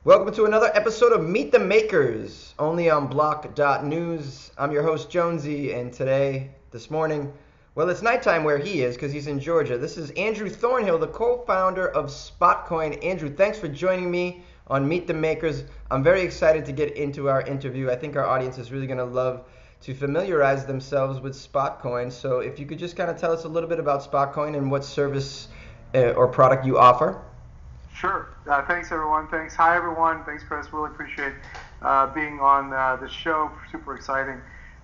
Welcome to another episode of Meet the Makers, only on Block.News. I'm your host, Jonesy, and this morning, well, it's nighttime where he is because he's in Georgia. This is Andrew Thornhill, the co-founder of Spotcoin. Andrew, thanks for joining me on Meet the Makers. I'm very excited to get into our interview. I think our audience is really going to love to familiarize themselves with Spotcoin. So if you could just kind of tell us a little bit about Spotcoin and what service or product you offer. Sure. Thanks, everyone. Thanks. Hi, everyone. Thanks, Chris. Really appreciate being on the show. Super exciting.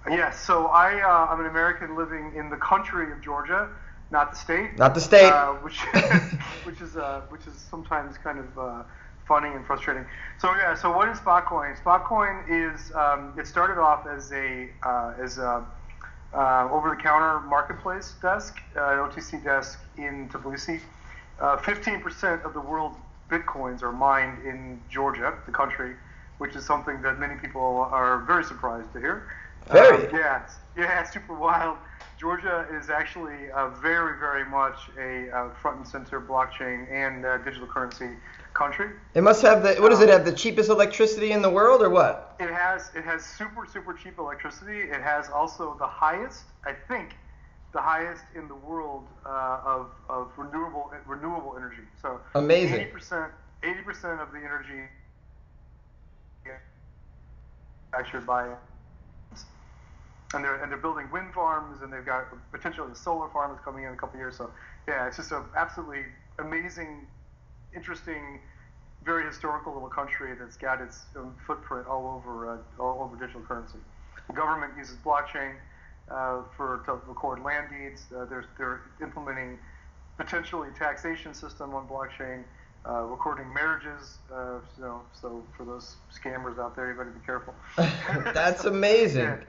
Yes. So I'm an American living in the country of Georgia, not the state. Not the state. Which which is sometimes kind of funny and frustrating. So yeah. So what is Spotcoin? Spotcoin is it started off as a over-the-counter marketplace desk, an OTC desk in Tbilisi. 15% of the world's bitcoins are mined in Georgia, the country, which is something that many people are very surprised to hear. Very. It's super wild. Georgia is actually very, very much a front and center blockchain and digital currency country. It must have what does it have? The cheapest electricity in the world, or what? It has super cheap electricity. It has also the highest, I think, the highest in the world of renewable energy. So amazing. 80% of the energy manufactured by, and they're building wind farms, and they've got potentially a solar farm that's coming in a couple of years. So yeah, it's just an absolutely amazing, interesting, very historical little country that's got its footprint all over digital currency. The government uses blockchain to record land deeds. They're implementing potentially taxation system on blockchain, recording marriages. So for those scammers out there, you better be careful. That's amazing.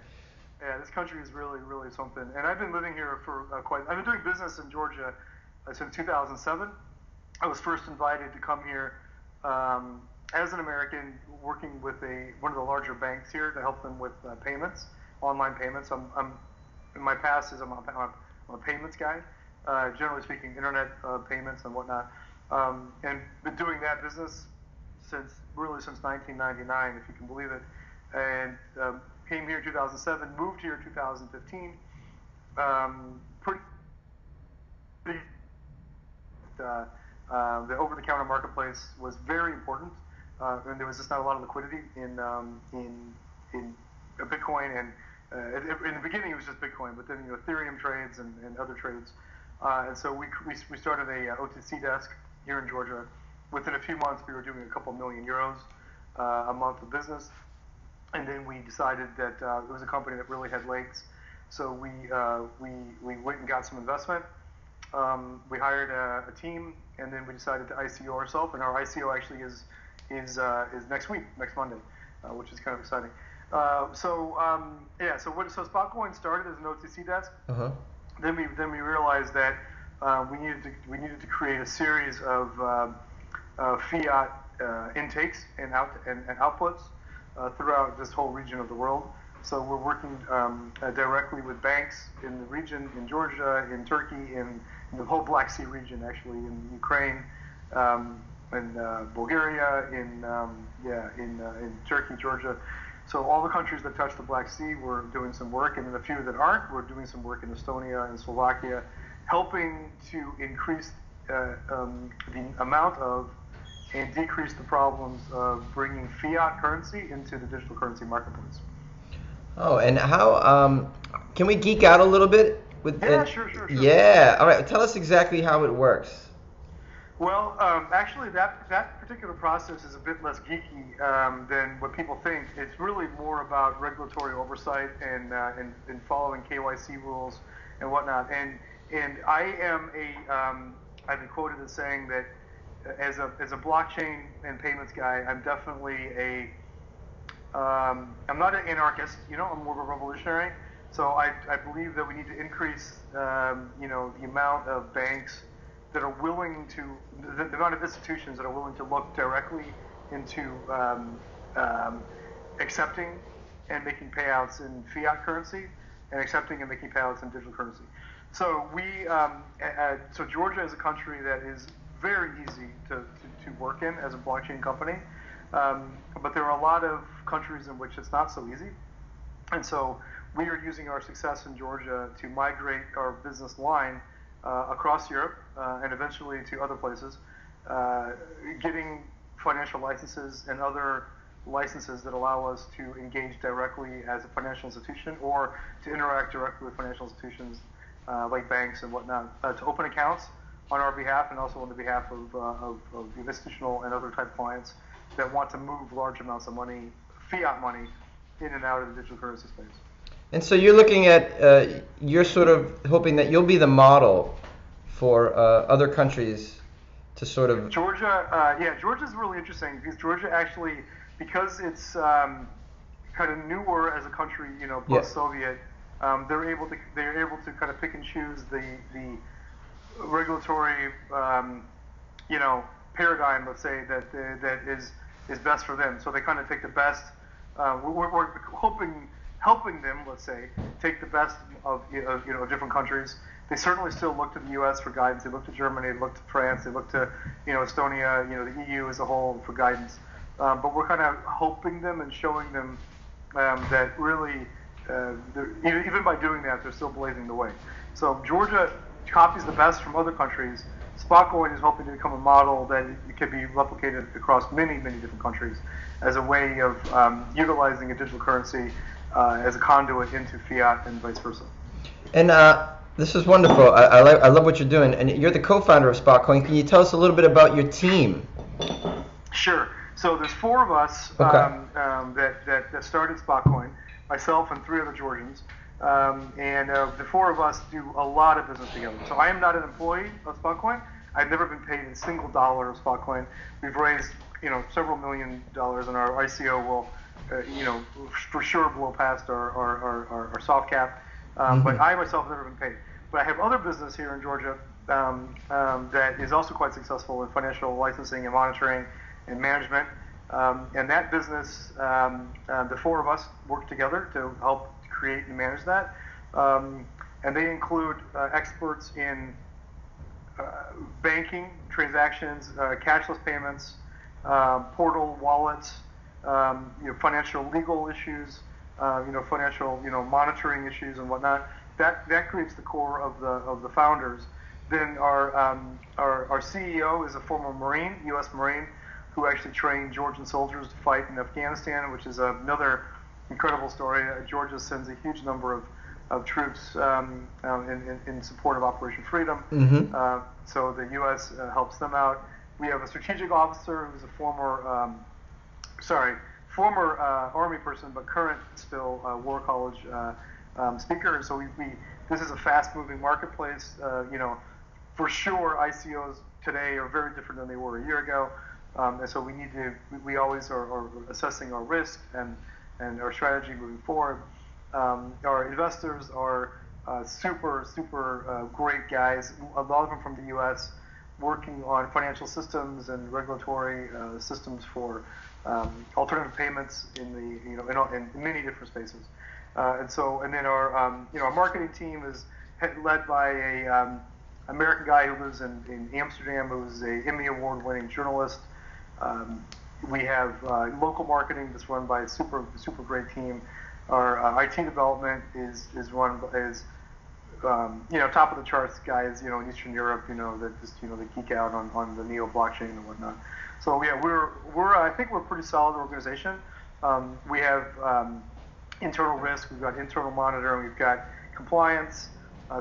Yeah, this country is really, really something. And I've been living here for I've been doing business in Georgia since 2007. I was first invited to come here as an American, working with one of the larger banks here to help them with payments, online payments. I'm in my past I'm a payments guy, generally speaking, internet payments and whatnot, and been doing that business since 1999, if you can believe it. And came here in 2007, moved here in 2015. The over-the-counter marketplace was very important, and there was just not a lot of liquidity in Bitcoin. And in the beginning, it was just Bitcoin, but then Ethereum trades and other trades. And so we started a OTC desk here in Georgia. Within a few months, we were doing a couple million euros a month of business. And then we decided that it was a company that really had legs. So we went and got some investment. We hired a team, and then we decided to ICO ourselves. And our ICO actually is next week, next Monday, which is kind of exciting. So Spotcoin started as an OTC desk. Uh-huh. Then we realized that we needed to create a series of fiat intakes and outputs throughout this whole region of the world. So we're working directly with banks in the region, in Georgia, in Turkey, in the whole Black Sea region, actually, in Ukraine, in Bulgaria, in Turkey, Georgia. So all the countries that touch the Black Sea, we're doing some work, and in a few that aren't, we're doing some work in Estonia and Slovakia, helping to increase the amount of and decrease the problems of bringing fiat currency into the digital currency marketplace. Oh, and how can we geek out a little bit with? Sure. Yeah, all right. Tell us exactly how it works. Well, actually, that particular process is a bit less geeky than what people think. It's really more about regulatory oversight and following KYC rules and whatnot. And I am I've been quoted as saying that as a blockchain and payments guy, I'm definitely I'm not an anarchist, I'm more of a revolutionary. So I believe that we need to increase, the amount of banks that are willing to, the amount of institutions that are willing to look directly into accepting and making payouts in fiat currency and accepting and making payouts in digital currency. So so Georgia is a country that is very easy to work in as a blockchain company. But there are a lot of countries in which it's not so easy. And so we are using our success in Georgia to migrate our business line across Europe and eventually to other places, getting financial licenses and other licenses that allow us to engage directly as a financial institution or to interact directly with financial institutions like banks and whatnot, to open accounts on our behalf and also on the behalf of institutional and other type clients that want to move large amounts of money, fiat money, in and out of the digital currency space. And so you're looking at, you're sort of hoping that you'll be the model for other countries to sort of... Georgia, Georgia's really interesting because Georgia actually, because it's kind of newer as a country, post-Soviet, they're able to kind of pick and choose the regulatory, paradigm, let's say, that is best for them. So they kind of take the best. We're helping them, let's say, take the best of different countries. They certainly still look to the U.S. for guidance. They look to Germany. They look to France. They look to Estonia. The EU as a whole for guidance. But we're kind of helping them and showing them that really, even by doing that, they're still blazing the way. So Georgia copies the best from other countries. Spotcoin is hoping to become a model that it can be replicated across many, many different countries as a way of utilizing a digital currency as a conduit into fiat and vice versa. And this is wonderful. I love what you're doing. And you're the co-founder of Spotcoin. Can you tell us a little bit about your team? Sure. So there's 4 of us that started Spotcoin, myself and 3 other Georgians. And the 4 of us do a lot of business together. So I am not an employee of Spotcoin. I've never been paid a single dollar of Spotcoin. We've raised, several $1 million, and our ICO will, for sure blow past our soft cap. But I myself have never been paid. But I have other business here in Georgia that is also quite successful in financial licensing and monitoring and management. And that business, the 4 of us work together to help create and manage that. And they include experts in banking, transactions, cashless payments, portal wallets, financial legal issues, financial monitoring issues and whatnot. That creates the core of the founders. Then our CEO is a former Marine, U.S. Marine, who actually trained Georgian soldiers to fight in Afghanistan, which is another incredible story. Georgia sends a huge number of troops in support of Operation Freedom. So the U.S. helps them out. We have a strategic officer who's a former Army person, but current still War College speaker. And so this is a fast-moving marketplace. For sure, ICOs today are very different than they were a year ago. And so we always are assessing our risk and our strategy moving forward. Our investors are super great guys, a lot of them from the U.S., working on financial systems and regulatory systems for alternative payments in many different spaces. And then our marketing team is led by a American guy who lives in Amsterdam, who's a Emmy Award-winning journalist. We have local marketing that's run by a super great team. Our IT development is top of the charts guys, in Eastern Europe, that just they geek out on the neo blockchain and whatnot. So yeah, I think we're a pretty solid organization. We have internal risk, we've got internal monitoring, we've got compliance.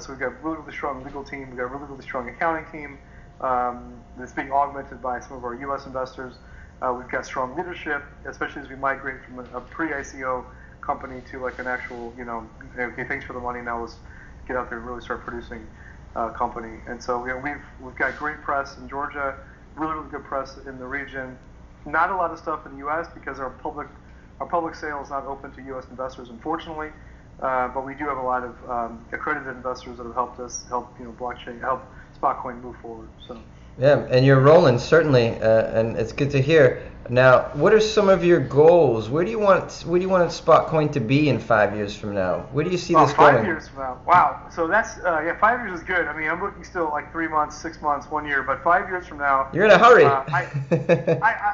So we've got a really strong legal team, we've got a really strong accounting team that's being augmented by some of our U.S. investors. We've got strong leadership, especially as we migrate from a pre-ICO company to like an actual, okay, thanks for the money, now let's get out there and really start producing company. And so we've got great press in Georgia, really good press in the region. Not a lot of stuff in the U.S. because our public sale is not open to U.S. investors, unfortunately. But we do have a lot of accredited investors that have helped us help Spotcoin move forward. So. Yeah, and you're rolling certainly, and it's good to hear. Now, what are some of your goals? Where do you want Spotcoin to be in 5 years from now? Where do you see this going? 5 years from now. Wow. So that's yeah, 5 years is good. I mean, I'm looking still like 3 months, 6 months, 1 year, but 5 years from now. You're in a hurry.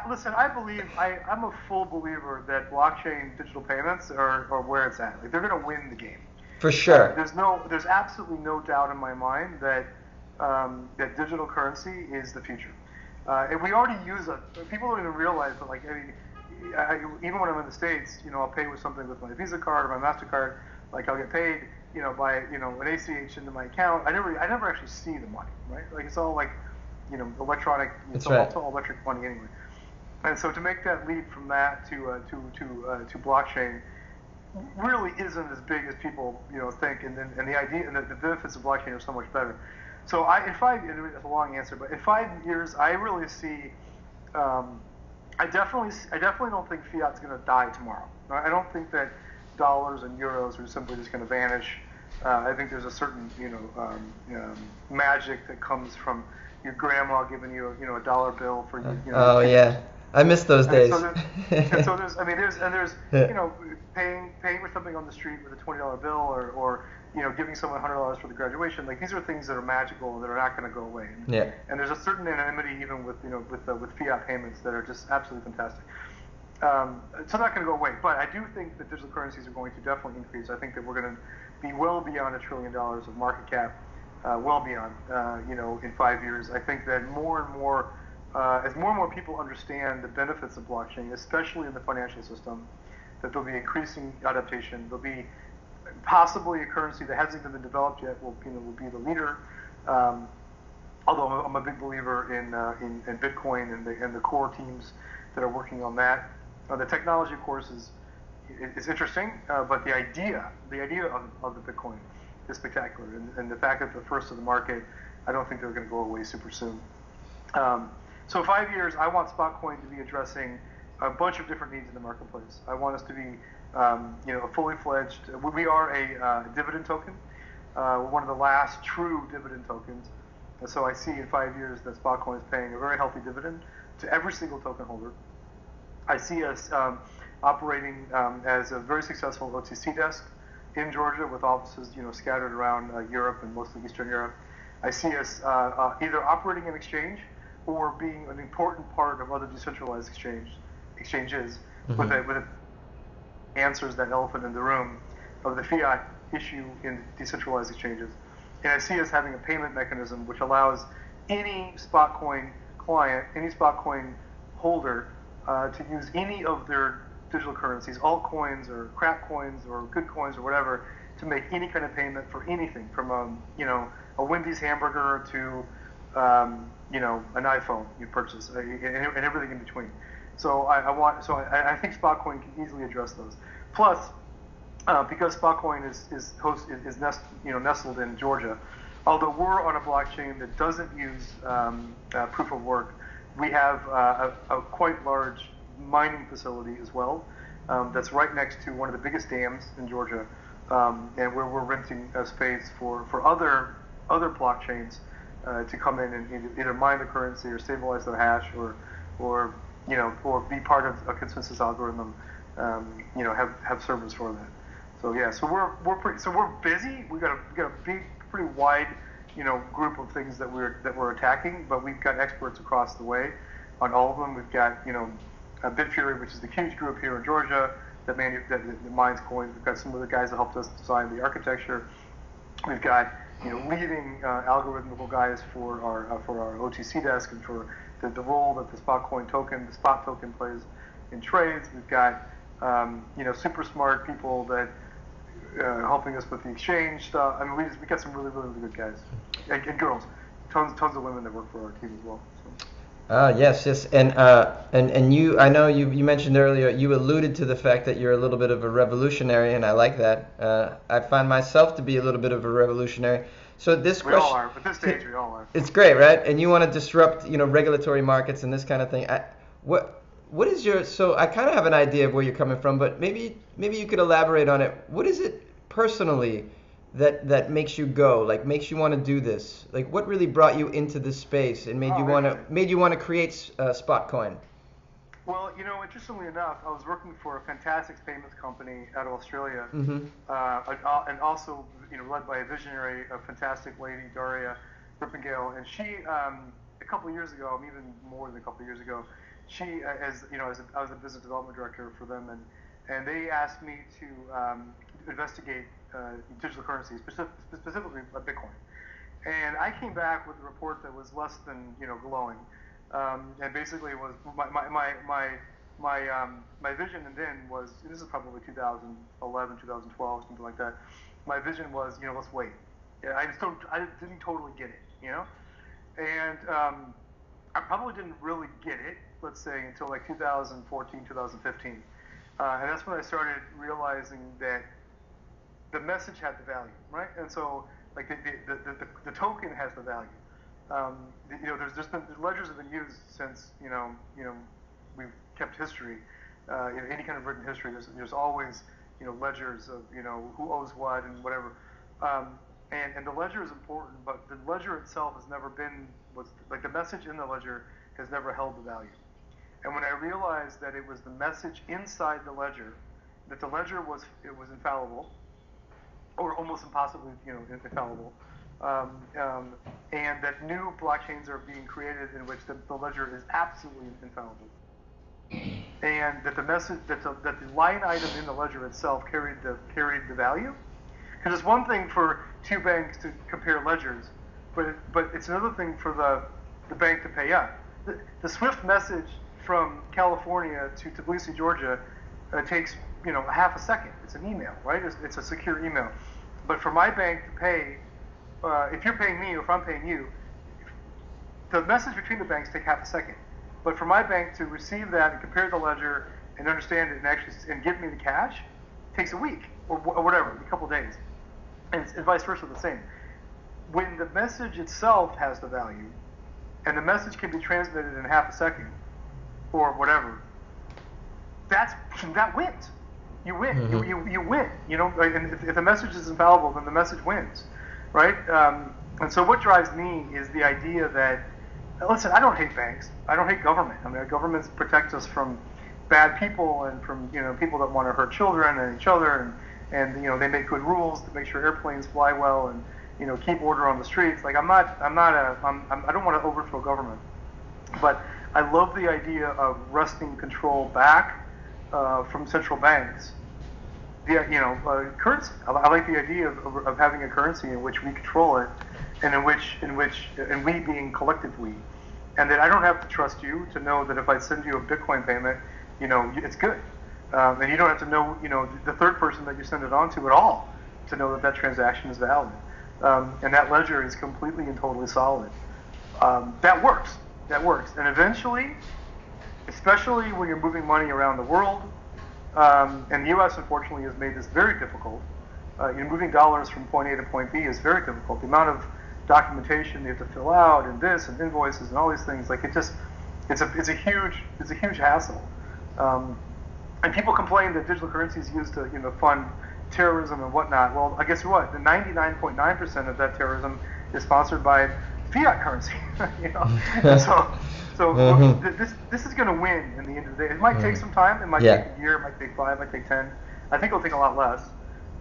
Listen. I believe I'm a full believer that blockchain digital payments are where it's at. Like they're going to win the game. For sure. There's absolutely no doubt in my mind that that digital currency is the future. And we already use it. People don't even realize that. Like, I mean, even when I'm in the States, I'll pay with something with my Visa card or my MasterCard. Like, I'll get paid, by an ACH into my account. I never actually see the money, right? Like, it's all like, electronic. It's all electric money anyway. And so to make that leap from that to blockchain really isn't as big as people think. And the idea and the benefits of blockchain are so much better. So it's a long answer, but in 5 years, I really see. I definitely don't think fiat's going to die tomorrow. I don't think that dollars and euros are simply just going to vanish. I think there's a certain magic that comes from your grandma giving you a dollar bill for you. Oh yeah, I miss those days. So there's paying for something on the street with a $20 bill or giving someone $100 for the graduation. Like these are things that are magical that are not going to go away. Yeah. And there's a certain anonymity even with with fiat payments that are just absolutely fantastic. It's not going to go away, but I do think that digital currencies are going to definitely increase. I think that we're going to be well beyond $1 trillion of market cap, well beyond, in 5 years. I think that more and more, as more and more people understand the benefits of blockchain, especially in the financial system, that there'll be increasing adaptation. There'll be possibly a currency that hasn't been developed yet will be the leader. Although I'm a big believer in Bitcoin and the core teams that are working on that. The technology, of course, is interesting, but the idea of the Bitcoin is spectacular, and the fact that the first of the market, I don't think they're going to go away super soon. So 5 years, I want Spotcoin to be addressing a bunch of different needs in the marketplace. I want us to be a fully fledged. We are a dividend token. We're one of the last true dividend tokens. And so I see in 5 years that Spotcoin is paying a very healthy dividend to every single token holder. I see us operating as a very successful OTC desk in Georgia with offices scattered around Europe and mostly Eastern Europe. I see us either operating an exchange or being an important part of other decentralized exchanges with a answers that elephant in the room of the fiat issue in decentralized exchanges. And I see us having a payment mechanism which allows any Spotcoin client, any Spotcoin holder to use any of their digital currencies, altcoins or crap coins or good coins or whatever, to make any kind of payment for anything from a Wendy's hamburger to an iPhone you purchase and everything in between. So I think Spotcoin can easily address those. Plus, because Spotcoin is nestled in Georgia, although we're on a blockchain that doesn't use proof of work, we have a quite large mining facility as well that's right next to one of the biggest dams in Georgia, and where we're renting space for other blockchains to come in and either mine the currency or stabilize their hash or be part of a consensus algorithm, have servers for that. So yeah, so we're busy. We got a big, pretty wide, group of things that we're attacking, but we've got experts across the way on all of them. We've got Bitfury, which is the huge group here in Georgia that mines coins. We've got some of the guys that helped us design the architecture. We've got leading algorithmical guys for our OTC desk and for the role that the Spotcoin token, the Spot token plays in trades. We've got super smart people that helping us with the exchange stuff. I mean, we got some really, really, really good guys and girls, tons of women that work for our team as well. So. Yes, and you, I know you mentioned earlier, you alluded to the fact that you're a little bit of a revolutionary, and I like that. I find myself to be a little bit of a revolutionary. So this question, we all are. At this stage, we all are. It's great, right? And you want to disrupt, regulatory markets and this kind of thing. What is your? So I kind of have an idea of where you're coming from, but maybe you could elaborate on it. What is it personally that makes you go, like makes you want to do this? Like what really brought you into this space and made you want to create Spotcoin? Well, interestingly enough, I was working for a fantastic payments company out of Australia, Mm-hmm. and also, led by a visionary, a fantastic lady, Daria Rippengale, and she, a couple of years ago, even more than a couple of years ago, she, I was a business development director for them, and they asked me to investigate digital currency, specifically Bitcoin. And I came back with a report that was less than glowing, and basically it was my vision. And then was, this is probably 2011, 2012, something like that. My vision was, let's wait. Yeah, I didn't totally get it. And I probably didn't really get it, let's say, until like 2014, 2015, and that's when I started realizing that the message had the value, right? And so, like the token has the value. There's been, the ledgers have been used since we've kept history. Any kind of written history, there's always ledgers of who owes what and whatever. And the ledger is important, but the ledger itself has never been what's like the message in the ledger has never held the value. And when I realized that it was the message inside the ledger, that the ledger was infallible, or almost impossibly, infallible, and that new blockchains are being created in which the ledger is absolutely infallible, and that the message that the line item in the ledger itself carried the value. Because it's one thing for two banks to compare ledgers, but it's another thing for the bank to pay up. The SWIFT message from California to Tbilisi, Georgia, takes a half a second. It's an email, right? It's a secure email. But for my bank to pay, if you're paying me or if I'm paying you, the message between the banks take half a second. But for my bank to receive that and compare the ledger and understand it and give me the cash, takes a week or whatever, a couple of days, and vice versa, the same. When the message itself has the value, and the message can be transmitted in half a second or whatever, that wins. You win. Mm-hmm. You win. And if the message is infallible, then the message wins, right? And so what drives me is the idea that, listen, I don't hate banks. I don't hate government. I mean, governments protect us from bad people and from people that want to hurt children and each other, and they make good rules to make sure airplanes fly well and keep order on the streets. Like I don't want to overthrow government, but I love the idea of wresting control back from central banks. Currency. I like the idea of having a currency in which we control it, and in which we being collective we, and that I don't have to trust you to know that if I send you a Bitcoin payment, it's good, and you don't have to know the third person that you send it on to at all to know that transaction is valid, and that ledger is completely and totally solid. That works, and eventually, especially when you're moving money around the world. And the U.S. unfortunately has made this very difficult. Moving dollars from point A to point B is very difficult. The amount of documentation you have to fill out and invoices and all these things, it's a huge hassle. And people complain that digital currency is used to fund terrorism and whatnot. Well, I guess what? The 99.9% of that terrorism is sponsored by fiat currency. So mm-hmm. This is going to win in the end of the day. It might take some time. It might take a year. It might take 5. It might take 10. I think it'll take a lot less.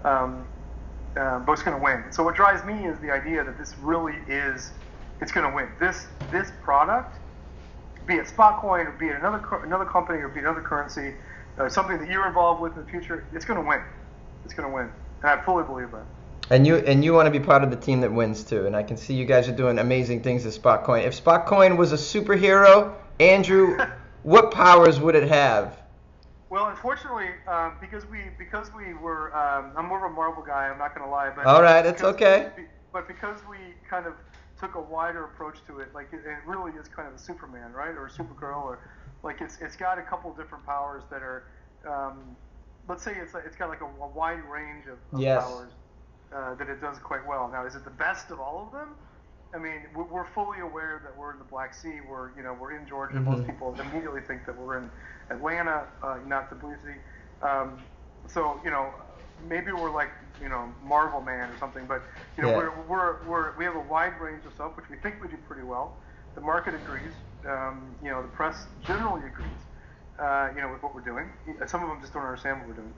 But it's going to win. So what drives me is the idea that this really is. It's going to win. This product, be it Spotcoin or be it another company or be it another currency, something that you're involved with in the future, it's going to win. It's going to win, and I fully believe that. And you want to be part of the team that wins too. And I can see you guys are doing amazing things at Spotcoin. If Spotcoin was a superhero, Andrew, what powers would it have? Well, unfortunately, because we were, I'm more of a Marvel guy. I'm not going to lie, but all right, it's okay. But because we kind of took a wider approach to it, like it really is kind of a Superman, right, or a Supergirl, or like it's got a couple different powers that are, let's say it's got like a wide range of powers. That it does quite well. Now, is it the best of all of them? I mean, we're fully aware that we're in the Black Sea. We're in Georgia. Mm-hmm. Most people immediately think that we're in Atlanta, not Tbilisi. So maybe we're like Marvel Man or something. But we have a wide range of stuff, which we think we do pretty well. The market agrees. The press generally agrees. with what we're doing. Some of them just don't understand what we're doing.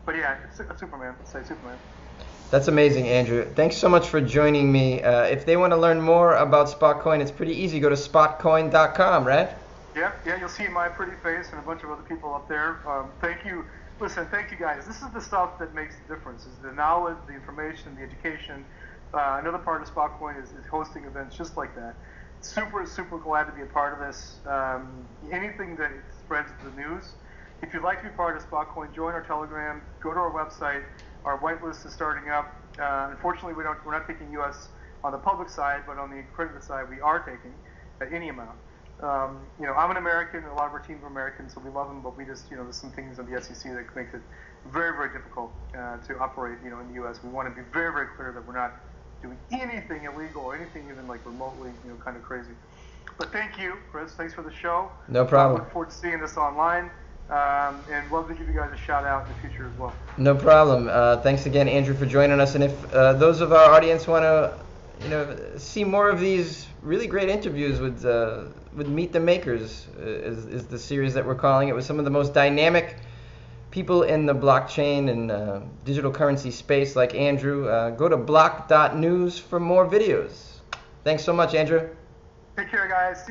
But yeah, it's Superman. Say Superman. That's amazing, Andrew. Thanks so much for joining me. If they want to learn more about Spotcoin, it's pretty easy. Go to spotcoin.com, right? Yeah, you'll see my pretty face and a bunch of other people up there. Thank you. Listen, thank you guys. This is the stuff that makes the difference, is the knowledge, the information, the education. Another part of Spotcoin is hosting events just like that. Super, super glad to be a part of this. Anything that spreads the news. If you'd like to be part of Spotcoin, join our Telegram, go to our website. Our whitelist is starting up. Unfortunately, we're not taking U.S. on the public side, but on the accredited side, we are taking any amount. I'm an American, and a lot of our teams are American, so we love them, but we just, there's some things in the SEC that makes it very, very difficult to operate, in the U.S. We want to be very, very clear that we're not doing anything illegal or anything even like remotely, kind of crazy. But thank you, Chris. Thanks for the show. No problem. Look forward to seeing this online, and love to give you guys a shout out in the future as well. No problem. Thanks again, Andrew, for joining us. And if those of our audience want to, see more of these really great interviews with Meet the Makers, is the series that we're calling it, with some of the most dynamic people in the blockchain and digital currency space, like Andrew. Go to block.news for more videos. Thanks so much, Andrew. Take care, guys.